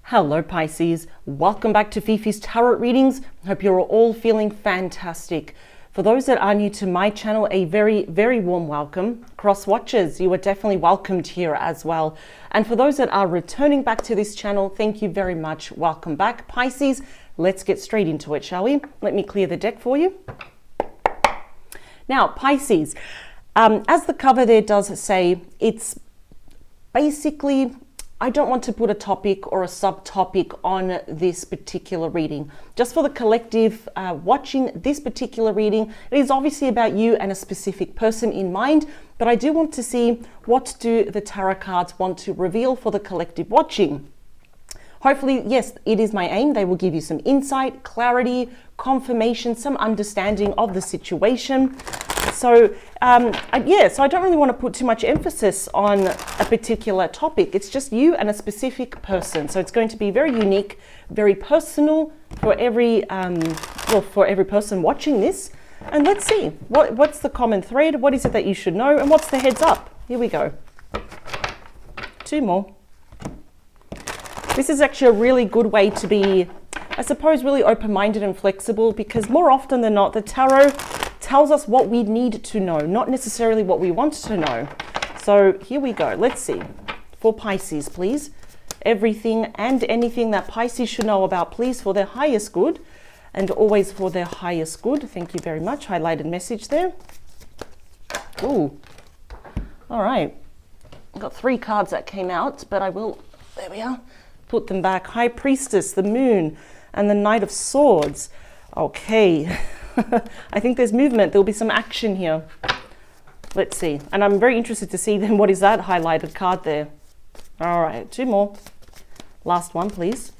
Hello Pisces, welcome back to Fifi's Tarot Readings. Hope you're all feeling fantastic. For those that are new to my channel, a very, very warm welcome. Cross watchers, you are definitely welcomed here as well. And for those that are returning back to this channel, thank you very much. Welcome back. Pisces, let's get straight into it, shall we? Let me clear the deck for you. Now, Pisces, as the cover there does say, it's basically, I don't want to put a topic or a subtopic on this particular reading. Just for the collective watching this particular reading, it is obviously about you and a specific person in mind, but I do want to see what do the tarot cards want to reveal for the collective watching. Hopefully, yes, it is my aim. They will give you some insight, clarity, confirmation, some understanding of the situation. So, so I don't really want to put too much emphasis on a particular topic. It's just you and a specific person. So it's going to be very unique, very personal for every person watching this. And let's see, what's the common thread? What is it that you should know? And what's the heads up? Here we go. Two more. This is actually a really good way to be, I suppose, really open-minded and flexible, because more often than not, the tarot tells us what we need to know, not necessarily what we want to know. So here we go. Let's see. For Pisces, please. Everything and anything that Pisces should know about, please, for their highest good, and always for their highest good. Thank you very much. Highlighted message there. Ooh. All right. I've got 3 cards that came out, but I will, there we are, put them back. High Priestess, the Moon, and the Knight of Swords. Okay. I think there's movement. There'll be some action here. Let's see. And I'm very interested to see then what is that highlighted card there. All right, 2 more. Last one, please.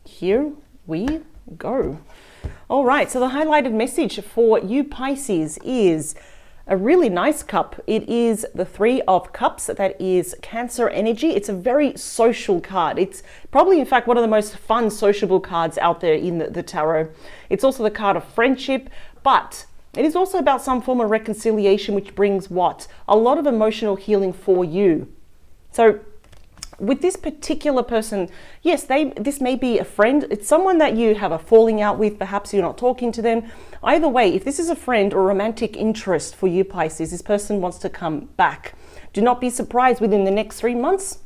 Here we go. All right, so the highlighted message for you Pisces is a really nice cup. It is the 3 of Cups. That is Cancer energy. It's a very social card. It's probably, in fact, one of the most fun, sociable cards out there in the tarot. It's also the card of friendship, but it is also about some form of reconciliation, which brings what? A lot of emotional healing for you. So with this particular person, yes, this may be a friend. It's someone that you have a falling out with. Perhaps you're not talking to them. Either way, if this is a friend or romantic interest for you Pisces, this person wants to come back. Do not be surprised within the next 3 months.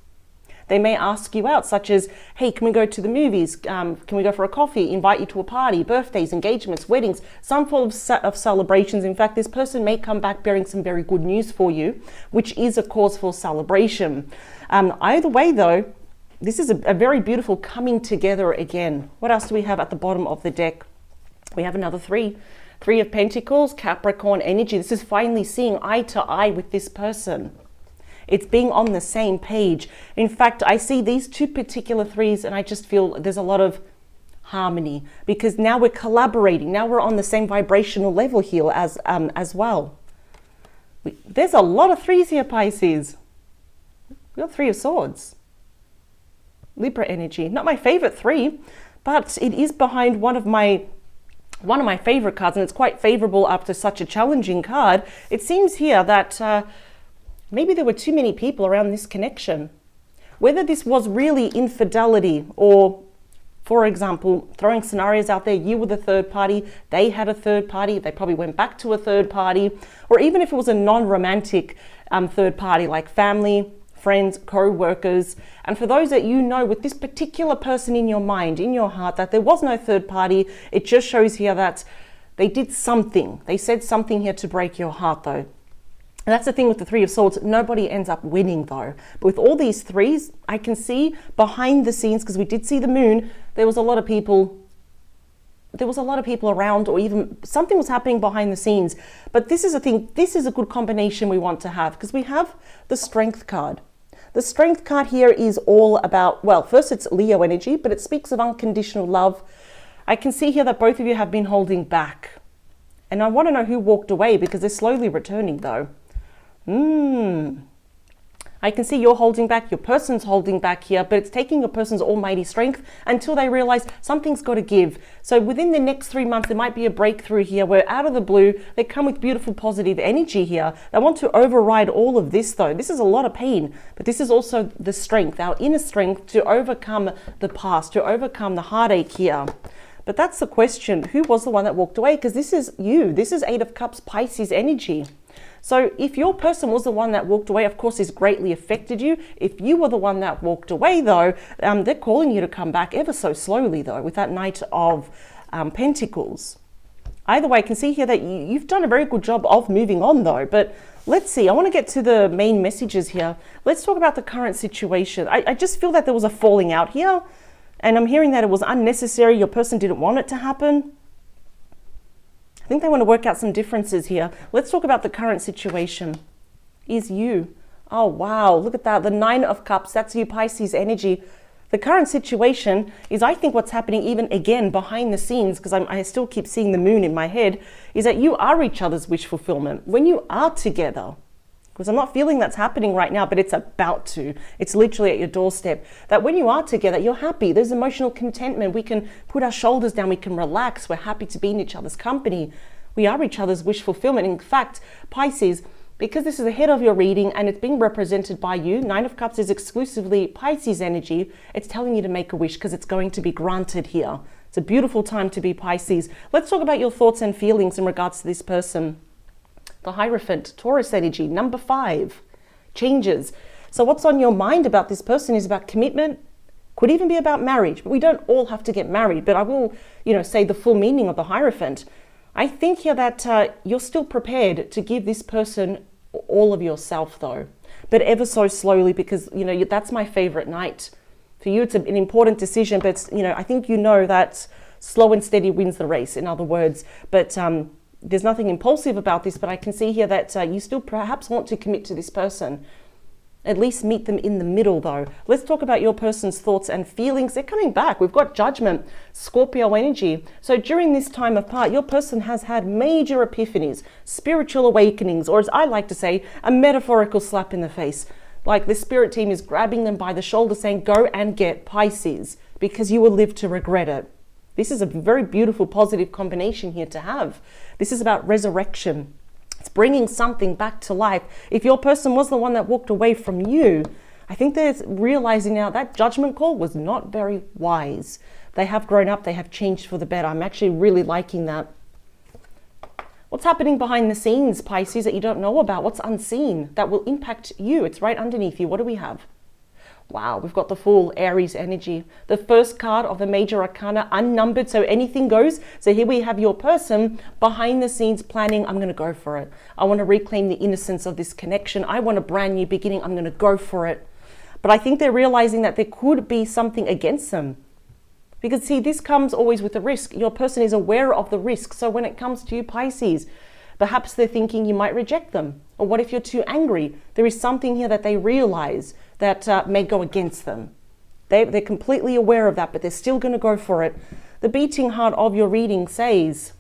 They may ask you out, such as, hey, can we go to the movies? Can we go for a coffee? Invite you to a party, birthdays, engagements, weddings, some form of celebrations. In fact, this person may come back bearing some very good news for you, which is a cause for celebration. Either way, though, this is a very beautiful coming together again. What else do we have at the bottom of the deck? We have another 3. 3 of Pentacles, Capricorn energy. This is finally seeing eye to eye with this person. It's being on the same page. In fact, I see these 2 particular 3s and I just feel there's a lot of harmony, because now we're collaborating. Now we're on the same vibrational level here as well. There's a lot of 3s here, Pisces. We got 3 of Swords. Libra energy. Not my favorite 3, but it is behind one of my favorite cards, and it's quite favorable after such a challenging card. It seems here that maybe there were too many people around this connection. Whether this was really infidelity or, for example, throwing scenarios out there, you were the third party, they had a third party, they probably went back to a third party, or even if it was a non-romantic third party like family, friends, co-workers. And for those that you know with this particular person in your mind, in your heart, that there was no third party, it just shows here that they did something. They said something here to break your heart though. And that's the thing with the 3 of Swords. Nobody ends up winning though. But with all these 3s, I can see behind the scenes, because we did see the Moon, there was a lot of people around, or even something was happening behind the scenes. But this is a thing, this is a good combination we want to have, because we have the Strength card. The Strength card here is all about, well, first it's Leo energy, but it speaks of unconditional love. I can see here that both of you have been holding back. And I want to know who walked away, because they're slowly returning though. I I can see you're holding back, your person's holding back here, but it's taking your person's almighty strength until they realize something's got to give. So within the next 3 months, there might be a breakthrough here where out of the blue, they come with beautiful positive energy here. They want to override all of this though. This is a lot of pain, but this is also the strength, our inner strength to overcome the past, to overcome the heartache here. But that's the question. Who was the one that walked away? Because this is you. This is Eight of Cups, Pisces energy. So if your person was the one that walked away, of course, this greatly affected you. If you were the one that walked away, though, they're calling you to come back ever so slowly, though, with that Knight of Pentacles. Either way, I can see here that you've done a very good job of moving on, though. But let's see. I want to get to the main messages here. Let's talk about the current situation. I just feel that there was a falling out here. And I'm hearing that it was unnecessary. Your person didn't want it to happen. I think they want to work out some differences here. Let's talk about the current situation. Is you. Oh, wow. Look at that. The Nine of Cups. That's you, Pisces energy. The current situation is, I think what's happening even again behind the scenes, because I still keep seeing the moon in my head, is that you are each other's wish fulfillment. When you are together, because I'm not feeling that's happening right now, but it's about to. It's literally at your doorstep. That when you are together, you're happy. There's emotional contentment. We can put our shoulders down. We can relax. We're happy to be in each other's company. We are each other's wish fulfillment. In fact, Pisces, because this is the head of your reading and it's being represented by you, Nine of Cups is exclusively Pisces energy. It's telling you to make a wish because it's going to be granted here. It's a beautiful time to be Pisces. Let's talk about your thoughts and feelings in regards to this person. The Hierophant, Taurus energy, number 5, changes. So what's on your mind about this person is about commitment, could even be about marriage, but we don't all have to get married. But I will, say the full meaning of the Hierophant. I think here that you're still prepared to give this person all of yourself though, but ever so slowly, because, that's my favorite night. For you, it's an important decision, but, I think that slow and steady wins the race, in other words. But there's nothing impulsive about this, but I can see here that you still perhaps want to commit to this person. At least meet them in the middle though. Let's talk about your person's thoughts and feelings. They're coming back. We've got Judgment, Scorpio energy. So during this time apart, your person has had major epiphanies, spiritual awakenings, or as I like to say, a metaphorical slap in the face. Like the spirit team is grabbing them by the shoulder saying, go and get Pisces, because you will live to regret it. This is a very beautiful, positive combination here to have. This is about resurrection. It's bringing something back to life. If your person was the one that walked away from you, I think they're realizing now that judgment call was not very wise. They have grown up. They have changed for the better. I'm actually really liking that. What's happening behind the scenes, Pisces, that you don't know about? What's unseen that will impact you? It's right underneath you. What do we have? Wow, we've got the full Aries energy. The first card of the major arcana, unnumbered, so anything goes. So here we have your person behind the scenes planning, I'm going to go for it. I want to reclaim the innocence of this connection. I want a brand new beginning. I'm going to go for it. But I think they're realizing that there could be something against them. Because see, this comes always with a risk. Your person is aware of the risk. So when it comes to you, Pisces, perhaps they're thinking you might reject them. Or what if you're too angry? There is something here that they realize that may go against them. They're completely aware of that, but they're still going to go for it. The beating heart of your reading says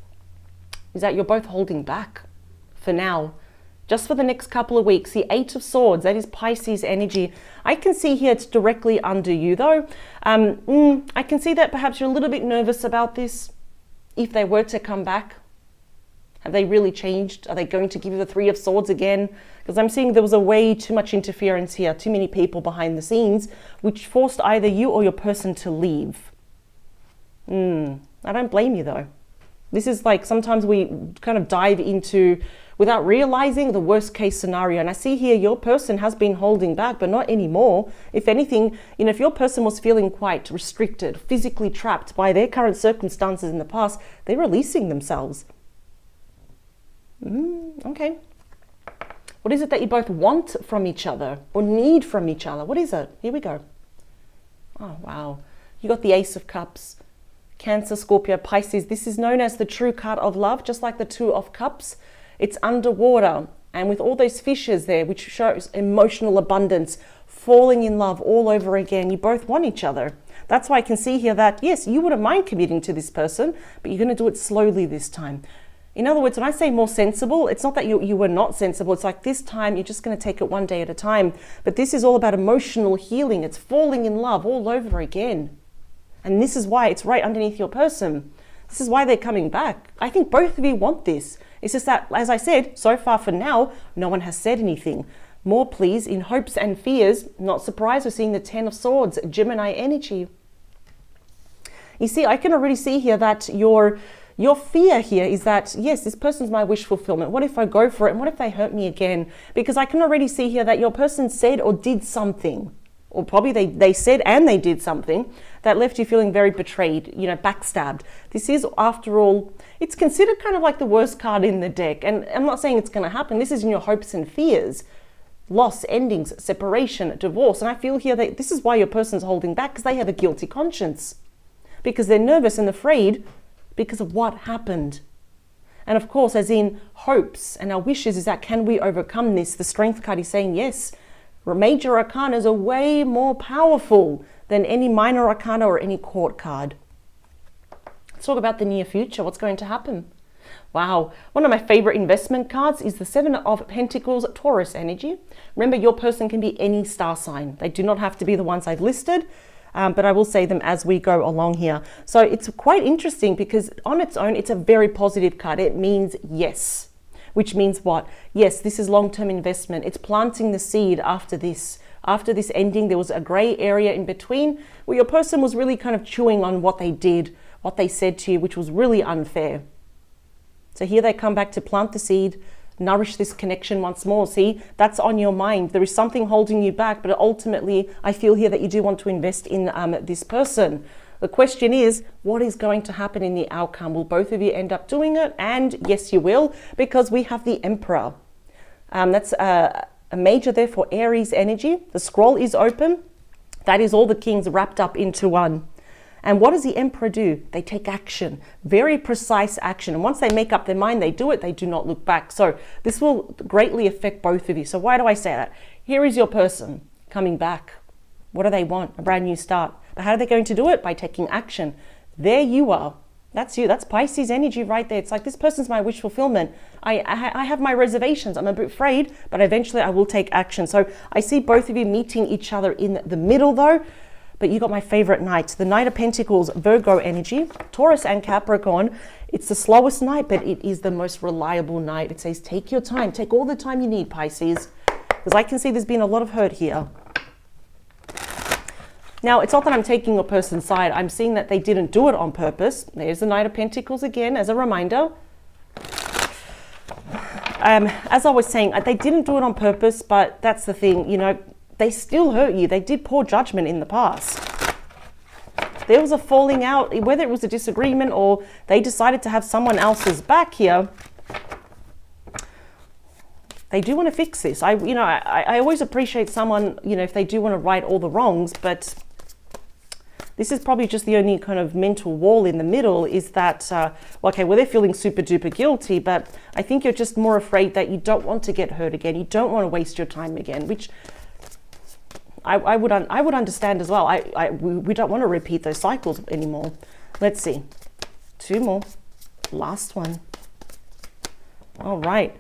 is that you're both holding back for now. Just for the next couple of weeks. The Eight of Swords, that is Pisces energy. I can see here it's directly under you though. I can see that perhaps you're a little bit nervous about this. If they were to come back, have they really changed? Are they going to give you the Three of Swords again? Because I'm seeing there was a way too much interference here, too many people behind the scenes, which forced either you or your person to leave. I don't blame you though. This is like sometimes we kind of dive into, without realizing, the worst case scenario. And I see here your person has been holding back, but not anymore. If anything, if your person was feeling quite restricted, physically trapped by their current circumstances in the past, they're releasing themselves. Okay. What is it that you both want from each other or need from each other? What is it? Here we go. Oh, wow. You got the Ace of Cups. Cancer, Scorpio, Pisces. This is known as the true card of love, just like the Two of Cups. It's underwater and with all those fishes there, which shows emotional abundance, falling in love all over again. You both want each other. That's why I can see here that, yes, you wouldn't mind committing to this person, but you're going to do it slowly this time. In other words, when I say more sensible, it's not that you were not sensible. It's like this time you're just going to take it one day at a time. But this is all about emotional healing. It's falling in love all over again. And this is why it's right underneath your person. This is why they're coming back. I think both of you want this. It's just that, as I said, so far for now, no one has said anything. More please, in hopes and fears. Not surprised we're seeing the 10 of Swords, Gemini energy. You see, I can already see here that your fear here is that, yes, this person's my wish fulfillment. What if I go for it? And what if they hurt me again? Because I can already see here that your person said or did something, or probably they said and they did something that left you feeling very betrayed, backstabbed. This is, after all, it's considered kind of like the worst card in the deck. And I'm not saying it's going to happen. This is in your hopes and fears. Loss, endings, separation, divorce. And I feel here that this is why your person's holding back, because they have a guilty conscience. Because they're nervous and afraid because of what happened. And of course, as in hopes and our wishes, is that can we overcome this? The Strength card is saying yes. Major arcanas are way more powerful than any minor arcana or any court card. Let's talk about the near future. What's going to happen? Wow, one of my favorite investment cards is the 7 of Pentacles, Taurus energy. Remember, your person can be any star sign. They do not have to be the ones I've listed. But I will say them as we go along here. So it's quite interesting because on its own, it's a very positive card. It means yes, which means what? Yes, this is long-term investment. It's planting the seed after this. After this ending, there was a gray area in between where your person was really kind of chewing on what they did, what they said to you, which was really unfair. So here they come back to plant the seed, nourish this connection once more. See, that's on your mind. There is something holding you back, but ultimately I feel here that you do want to invest in this person. The question is, what is going to happen in the outcome? Will both of you end up doing it? And yes, you will, because we have the Emperor. That's a major there for Aries energy. The scroll is open. That is all the kings wrapped up into one. And what does the Emperor do? They take action, very precise action. And once they make up their mind, they do it. They do not look back. So this will greatly affect both of you. So why do I say that? Here is your person coming back. What do they want? A brand new start. But how are they going to do it? By taking action. There you are. That's you. That's Pisces energy right there. It's like, this person's my wish fulfillment. I have my reservations. I'm a bit afraid, but eventually I will take action. So I see both of you meeting each other in the middle though. But you got my favorite night, the Knight of Pentacles, Virgo energy, Taurus and Capricorn. It's the slowest night, but it is the most reliable night. It says, take your time, take all the time you need, Pisces, because I can see there's been a lot of hurt here. Now, it's not that I'm taking your person's side. I'm seeing that they didn't do it on purpose. There's the Knight of Pentacles again, as a reminder. As I was saying, they didn't do it on purpose, but that's the thing, they still hurt you. They did poor judgment in the past. There was a falling out, whether it was a disagreement or they decided to have someone else's back here. They do want to fix this. I always appreciate someone, if they do want to right all the wrongs, but this is probably just the only kind of mental wall in the middle is that, they're feeling super duper guilty, but I think you're just more afraid that you don't want to get hurt again. You don't want to waste your time again, which I would understand as well. We don't want to repeat those cycles anymore. Let's see. 2 more. Last one. All right.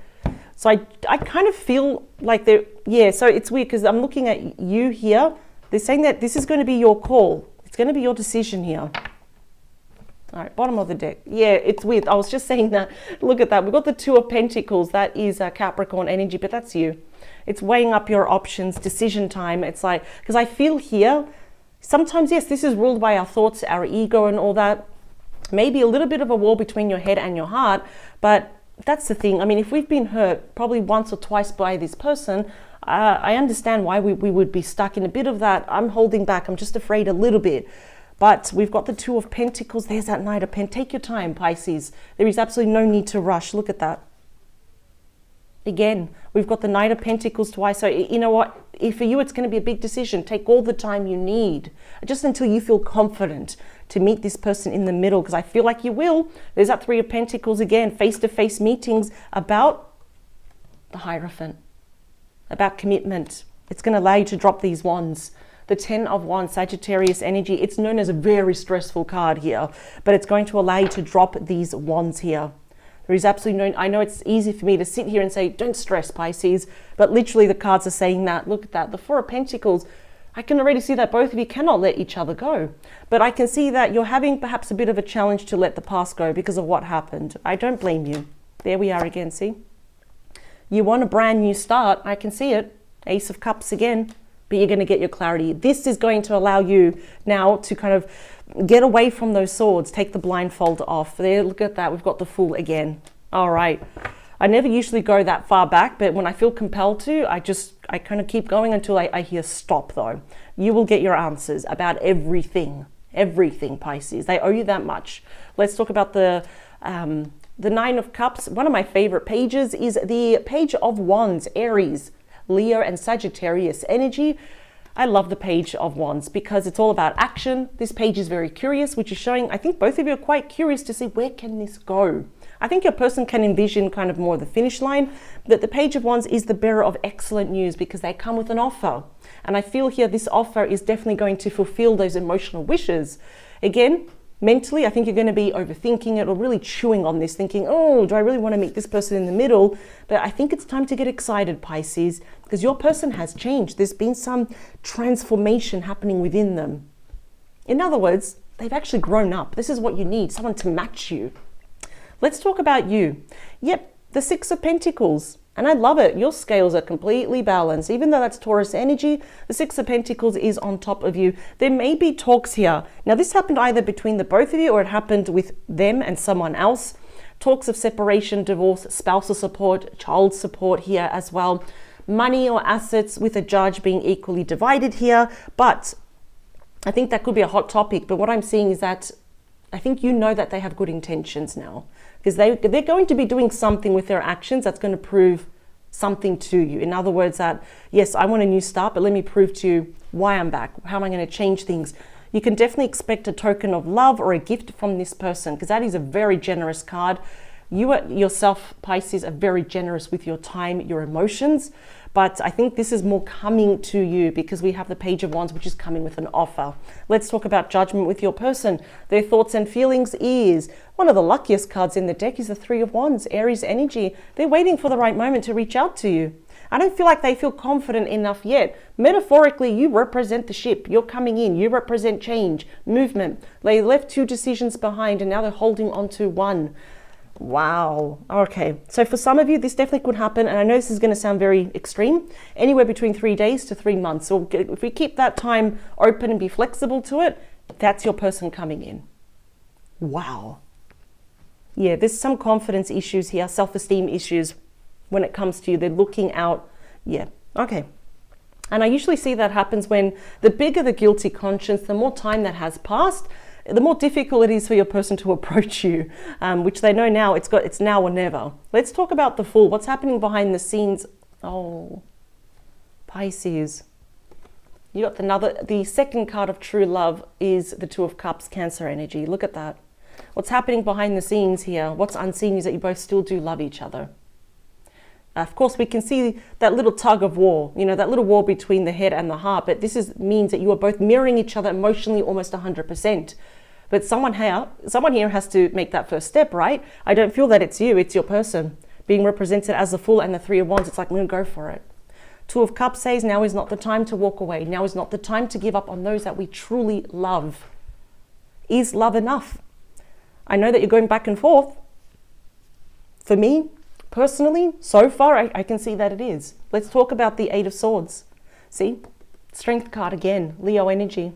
So I kind of feel like so it's weird because I'm looking at you here. They're saying that this is going to be your call. It's going to be your decision here. All right, bottom of the deck. Yeah, it's weird. I was just saying that. Look at that. We've got the 2 of Pentacles. That is Capricorn energy, but that's you. It's weighing up your options, decision time. It's like, because I feel here, sometimes, yes, this is ruled by our thoughts, our ego and all that. Maybe a little bit of a war between your head and your heart, but that's the thing. I mean, if we've been hurt probably once or twice by this person, I understand why we would be stuck in a bit of that. I'm holding back. I'm just afraid a little bit. But we've got the 2 of Pentacles. There's that Knight of Pentacles. Take your time, Pisces. There is absolutely no need to rush. Look at that. Again, we've got the Knight of Pentacles twice. So you know what? If for you, it's going to be a big decision. Take all the time you need, just until you feel confident to meet this person in the middle, because I feel like you will. There's that 3 of Pentacles again, face-to-face meetings about the Hierophant, about commitment. It's going to allow you to drop these wands. The 10 of Wands, Sagittarius energy. It's known as a very stressful card here, but it's going to allow you to drop these wands here. There is absolutely no, I know it's easy for me to sit here and say, don't stress, Pisces, but literally the cards are saying that. Look at that, the Four of Pentacles. I can already see that both of you cannot let each other go. But I can see that you're having perhaps a bit of a challenge to let the past go because of what happened. I don't blame you. There we are again, see? You want a brand new start. I can see it. Ace of Cups again. But you're going to get your clarity. This is going to allow you now to kind of get away from those swords. Take the blindfold off. There, look at that. We've got the Fool again. All right. I never usually go that far back, but when I feel compelled to, I kind of keep going until I hear stop, though. You will get your answers about everything. Everything, Pisces. They owe you that much. Let's talk about the Nine of Cups. One of my favorite pages is the Page of Wands, Aries, Leo and Sagittarius energy. I love the Page of Wands because it's all about action. This page is very curious, which is showing, I think both of you are quite curious to see where can this go. I think your person can envision kind of more the finish line, but the Page of Wands is the bearer of excellent news because they come with an offer. And I feel here this offer is definitely going to fulfill those emotional wishes. Again, mentally, I think you're going to be overthinking it or really chewing on this, thinking, oh, do I really want to meet this person in the middle? But I think it's time to get excited, Pisces, because your person has changed. There's been some transformation happening within them. In other words, they've actually grown up. This is what you need, someone to match you. Let's talk about you. Yep, the Six of Pentacles. And I love it. Your scales are completely balanced. Even though that's Taurus energy, the Six of Pentacles is on top of you. There may be talks here. Now, this happened either between the both of you or it happened with them and someone else. Talks of separation, divorce, spousal support, child support here as well. Money or assets with a Judge being equally divided here. But I think that could be a hot topic. But what I'm seeing is that I think you know that they have good intentions now. Because they're going to be doing something with their actions that's going to prove something to you. In other words, that, yes, I want a new start, but let me prove to you why I'm back. How am I going to change things? You can definitely expect a token of love or a gift from this person because that is a very generous card. You yourself, Pisces, are very generous with your time, your emotions. But I think this is more coming to you because we have the Page of Wands, which is coming with an offer. Let's talk about judgment with your person. Their thoughts and feelings is one of the luckiest cards in the deck is the Three of Wands, Aries energy. They're waiting for the right moment to reach out to you. I don't feel like they feel confident enough yet. Metaphorically, you represent the ship. You're coming in. You represent change, movement. They left two decisions behind and now they're holding on to one. Wow. Okay. So for some of you, this definitely could happen. And I know this is going to sound very extreme, anywhere between 3 days to 3 months. So if we keep that time open and be flexible to it, that's your person coming in. Wow. Yeah, there's some confidence issues here, self-esteem issues when it comes to you. They're looking out. Yeah. Okay. And I usually see that happens when the bigger the guilty conscience, the more time that has passed, the more difficult it is for your person to approach you, which they know now it's now or never. Let's talk about the Fool. What's happening behind the scenes? Oh, Pisces. You got the second card of true love is the Two of Cups, Cancer energy. Look at that. What's happening behind the scenes here? What's unseen is that you both still do love each other. Of course, we can see that little tug of war, that little war between the head and the heart. But this means that you are both mirroring each other emotionally almost 100%. But someone here has to make that first step, right? I don't feel that it's you, it's your person. Being represented as the Fool and the Three of Wands, it's like, I'm going to go for it. Two of Cups says now is not the time to walk away. Now is not the time to give up on those that we truly love. Is love enough? I know that you're going back and forth. For me, personally, so far, I can see that it is. Let's talk about the Eight of Swords. See? Strength card again, Leo energy.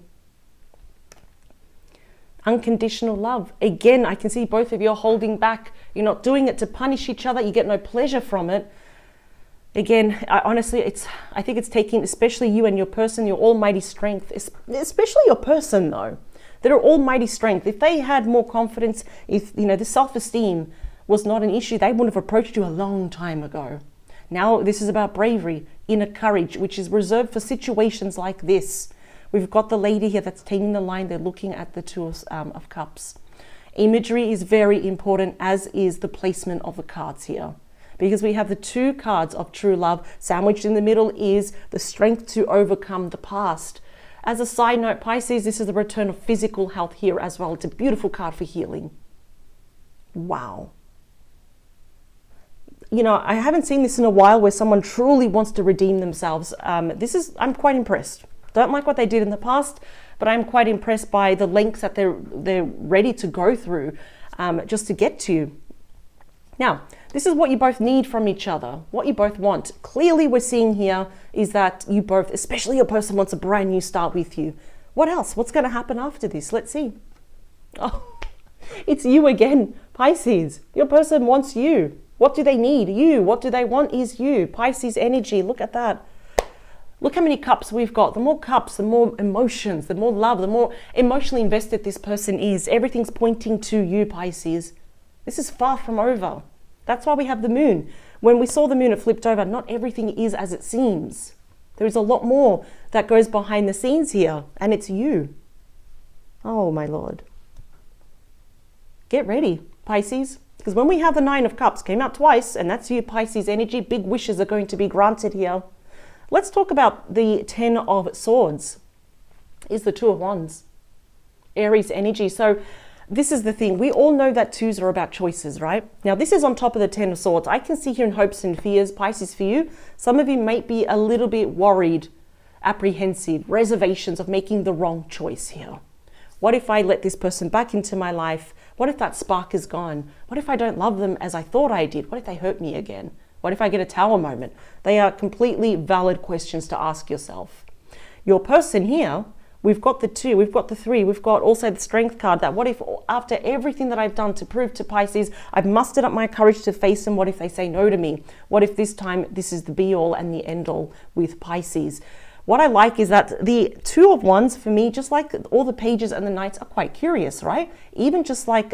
Unconditional love. Again, I can see both of you are holding back. You're not doing it to punish each other. You get no pleasure from it. Again, honestly, I think it's taking, especially you and your person, your almighty strength, especially your person though. Their almighty strength. If they had more confidence, if, the self-esteem was not an issue, they would have approached you a long time ago. Now, this is about bravery, inner courage, which is reserved for situations like this. We've got the lady here that's taking the line. They're looking at the Two of Cups. Imagery is very important, as is the placement of the cards here. Because we have the two cards of true love. Sandwiched in the middle is the strength to overcome the past. As a side note, Pisces, this is the return of physical health here as well. It's a beautiful card for healing. Wow. you know, I haven't seen this in a while where someone truly wants to redeem themselves. I'm quite impressed. Don't like what they did in the past, but I'm quite impressed by the lengths that they're ready to go through just to get to you. Now, this is what you both need from each other, what you both want. Clearly, we're seeing here is that you both, especially your person, wants a brand new start with you. What else? What's going to happen after this? Let's see. Oh, it's you again, Pisces. Your person wants you. What do they need? You. What do they want is you. Pisces energy. Look at that. Look how many cups we've got. The more cups, the more emotions, the more love, the more emotionally invested this person is. Everything's pointing to you, Pisces. This is far from over. That's why we have the moon. When we saw the moon, it flipped over. Not everything is as it seems. There is a lot more that goes behind the scenes here, and it's you. Oh, my Lord. Get ready, Pisces. Because when we have the Nine of Cups, came out twice, and that's you, Pisces energy, big wishes are going to be granted here. Let's talk about the Ten of Swords. Is the Two of Wands. Aries energy. So this is the thing. We all know that twos are about choices, right? Now, this is on top of the Ten of Swords. I can see here in hopes and fears, Pisces, for you. Some of you might be a little bit worried, apprehensive, reservations of making the wrong choice here. What if I let this person back into my life? What if that spark is gone? What if I don't love them as I thought I did? What if they hurt me again? What if I get a tower moment? They are completely valid questions to ask yourself. Your person here, we've got the 2, we've got the 3, we've got also the Strength card. That what if after everything that I've done to prove to Pisces, I've mustered up my courage to face them? What if they say no to me? What if this time this is the be all and the end all with Pisces? What I like is that the Two of Wands for me, just like all the pages and the knights, are quite curious, right? Even just like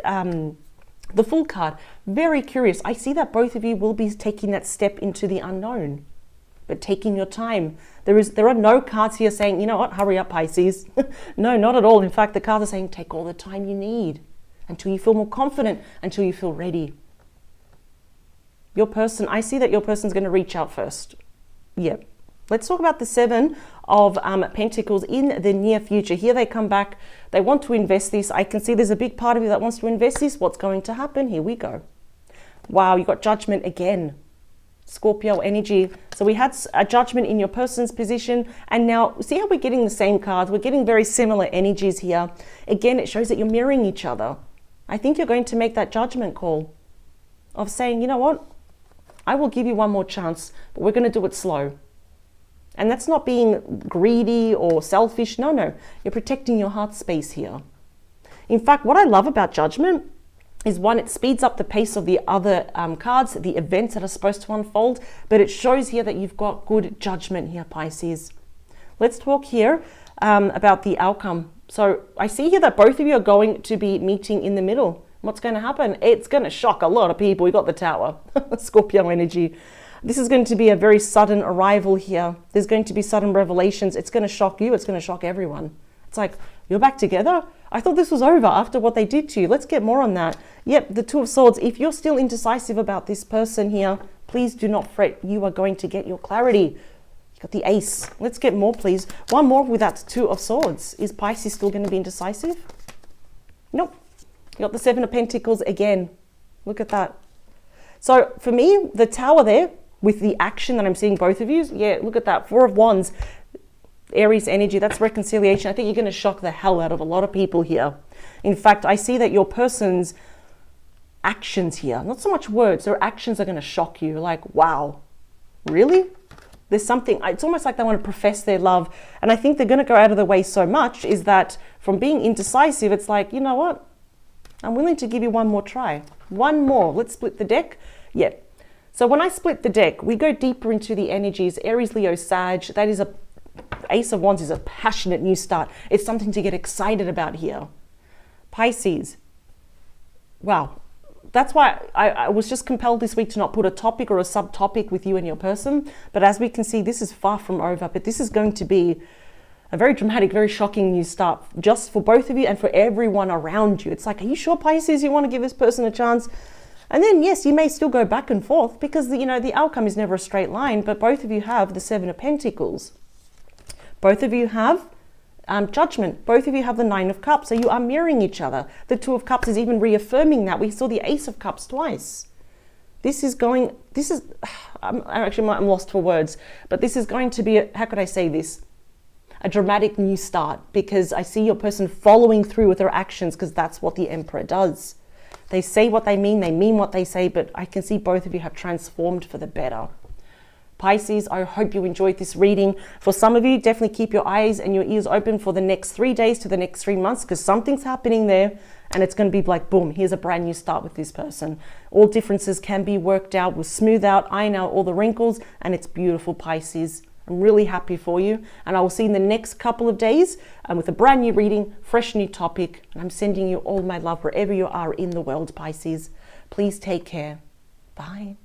the Fool card, very curious. I see that both of you will be taking that step into the unknown, but taking your time. There are no cards here saying, you know what, hurry up, Pisces. No, not at all. In fact, the cards are saying take all the time you need until you feel more confident, until you feel ready. Your person, I see that your person's going to reach out first. Yep. Let's talk about the Seven of Pentacles in the near future. Here they come back. They want to invest this. I can see there's a big part of you that wants to invest this. What's going to happen? Here we go. Wow, you got Judgment again. Scorpio energy. So we had a Judgment in your person's position. And now see how we're getting the same cards. We're getting very similar energies here. Again, it shows that you're mirroring each other. I think you're going to make that judgment call of saying, you know what? I will give you one more chance, but we're going to do it slow. And that's not being greedy or selfish. No. You're protecting your heart space here. In fact, what I love about Judgment is, one, it speeds up the pace of the other cards, the events that are supposed to unfold, but it shows here that you've got good judgment here, Pisces. Let's talk here about the outcome. So I see here that both of you are going to be meeting in the middle. What's going to happen? It's going to shock a lot of people. We got the Tower, Scorpio energy. This is going to be a very sudden arrival here. There's going to be sudden revelations. It's going to shock you. It's going to shock everyone. It's like, you're back together? I thought this was over after what they did to you. Let's get more on that. Yep, the Two of Swords. If you're still indecisive about this person here, please do not fret. You are going to get your clarity. You got the Ace. Let's get more, please. One more with that Two of Swords. Is Pisces still going to be indecisive? Nope. You got the Seven of Pentacles again. Look at that. So for me, the Tower there, with the action that I'm seeing both of you, yeah, look at that. Four of Wands, Aries energy, that's reconciliation. I think you're going to shock the hell out of a lot of people here. In fact, I see that your person's actions here, not so much words, their actions are going to shock you. Like, wow, really? There's something, it's almost like they want to profess their love. And I think they're going to go out of their way so much is that from being indecisive, it's like, you know what? I'm willing to give you one more try. One more. Let's split the deck. Yeah. So when I split the deck, we go deeper into the energies. Aries, Leo, Sag. That is Ace of Wands is a passionate new start. It's something to get excited about here. Pisces. Wow. That's why I was just compelled this week to not put a topic or a subtopic with you and your person. But as we can see, this is far from over. But this is going to be a very dramatic, very shocking new start just for both of you and for everyone around you. It's like, are you sure, Pisces, you want to give this person a chance? And then, yes, you may still go back and forth because, you know, the outcome is never a straight line, but both of you have the Seven of Pentacles. Both of you have Judgment. Both of you have the Nine of Cups, so you are mirroring each other. The Two of Cups is even reaffirming that. We saw the Ace of Cups twice. I'm lost for words, but this is going to be, how could I say this? A dramatic new start, because I see your person following through with their actions, because that's what the Emperor does. They say what they mean what they say, but I can see both of you have transformed for the better. Pisces, I hope you enjoyed this reading. For some of you, definitely keep your eyes and your ears open for the next 3 days to the next 3 months, because something's happening there and it's going to be like, boom, here's a brand new start with this person. All differences can be worked out, we'll smooth out, iron out all the wrinkles, and it's beautiful, Pisces. I'm really happy for you, and I will see you in the next couple of days with a brand new reading, fresh new topic, and I'm sending you all my love wherever you are in the world, Pisces. Please take care. Bye.